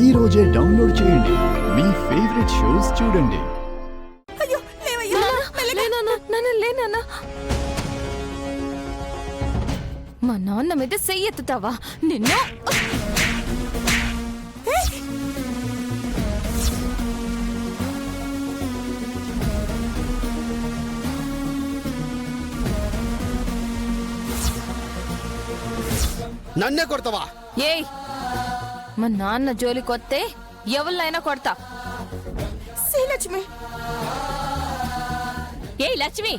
ఈ రోజే డౌన్లోడ్ చేయండి. మీ ఫేవరెట్ షోస్ చూడండి. అయ్యో లేవయ్యా, లేనా మా నాన్న మీద చెయ్యెత్తుతావా నిన్ను? నన్నే కొడతావా? ఏయ్, మా నాన్న జోలికొత్తే ఎవరినైనా కొడతా. శ్రీలక్ష్మి. ఏయ్ లక్ష్మి,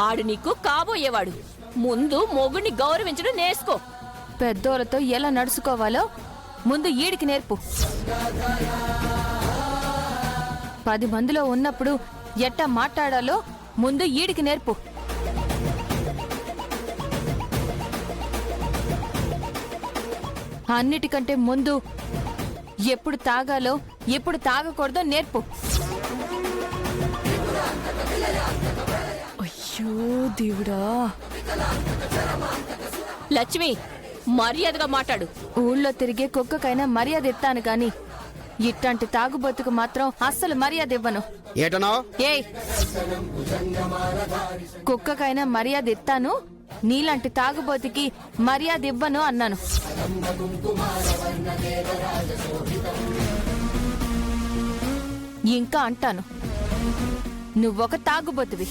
ఆడు నీకు కాబోయేవాడు. ముందు మొగుడిని గౌరవించడం నేర్చుకో. పెద్దోళ్ళతో ఎలా నడుచుకోవాలో ముందు ఈడికి నేర్పు. 10 మందిలో ఉన్నప్పుడు ఎట్టా మాట్లాడాలో ముందు ఈడికి నేర్పు. అన్నిటికంటే ముందు ఎప్పుడు తాగాలో ఎప్పుడు తాగకూడదో నేర్పు. అయ్యో దేవుడా. లక్ష్మి, మర్యాదగా మాట్లాడు. ఊళ్ళో తిరిగే కుక్కకైనా మర్యాద ఇస్తాను గాని ఇట్లాంటి తాగుబోతుకు మాత్రం అస్సలు మర్యాద ఇవ్వను. ఏటనో? ఏయ్, కుక్కకైనా మర్యాద ఇస్తాను, నీలాంటి తాగుబోతుకి మర్యాద ఇవ్వను అన్నాను. ఇంకా అంటాను, నువ్వొక తాగుబోతువి.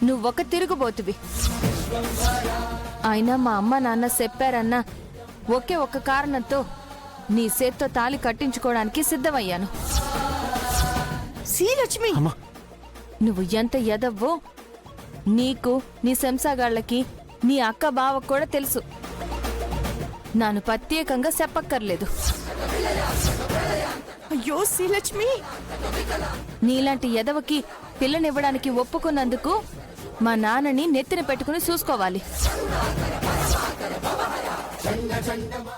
నువ్వొక తిరుగుబోతువి. అయినా మా అమ్మ నాన్న చెప్పారన్న ఒకే ఒక్క కారణంతో నీ చేత్తో తాళి కట్టించుకోవడానికి సిద్ధమయ్యాను. శ్రీలక్ష్మి, నువ్వు ఎంత ఎదవ్వో నీకు, నీ శంసాగాళ్ళకి, నీ అక్క బావ కూడా తెలుసు. నాను ప్రత్యేకంగా చెప్పక్కర్లేదు. అయ్యో శ్రీలక్ష్మి. నీలాంటి ఎదవకి పిల్లనివ్వడానికి ఒప్పుకున్నందుకు మా నాన్నని నెత్తిన పెట్టుకుని చూసుకోవాలి.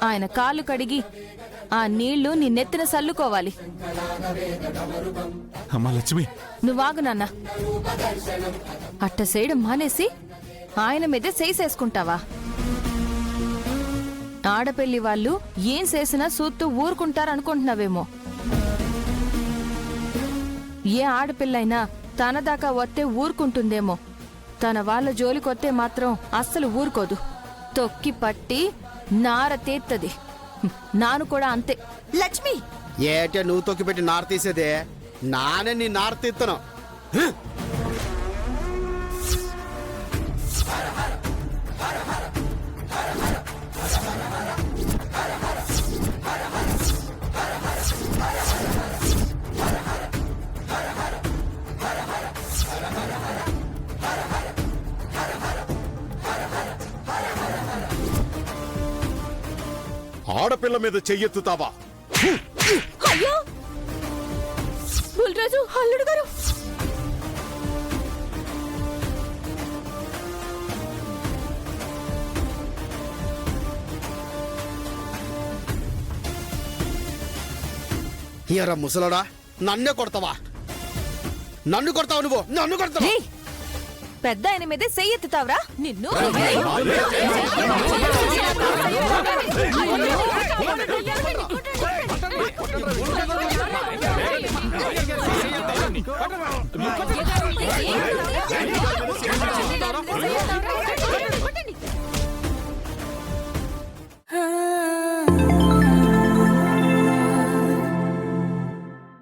ఆయన కాళ్ళు కడిగి ఆ నీళ్లు నీ నెత్తిన సల్లుకోవాలి. అమ్మా లక్ష్మి, నువ్వాగు నాన్న. అట్ట చేయడం మానేసి ఆయన మీదే చేసేసుకుంటావా? ఆడపెళ్లి వాళ్ళు ఏం చేసినా చూస్తూ ఊరుకుంటారనుకుంటున్నావేమో. ఏ ఆడపిల్లైనా తన దాకా వస్తే ఊరుకుంటుందేమో, తన వాళ్ళ జోలికొత్తే మాత్రం అస్సలు ఊరుకోదు. తొక్కి పట్టి నార తీత్తది. నాను కూడా అంతే. లక్ష్మి, ఏటే నువ్వు తొక్కి పెట్టి నార తీసేదే? నానే నీ నార తీస్తాను. ఆడపిల్ల మీద చెయ్యెత్తుతావా? అయ్యో బుల్రాజు, అల్లుడు గారు. ఎరా ముసలోడా, నన్నే కొడతావా? నన్ను కొడతావు నువ్వు? నన్ను కొడతావు? ఏయ్, పెద్ద ఆయన మీదే చెయ్యెత్తుతావరా నిన్ను? ఆ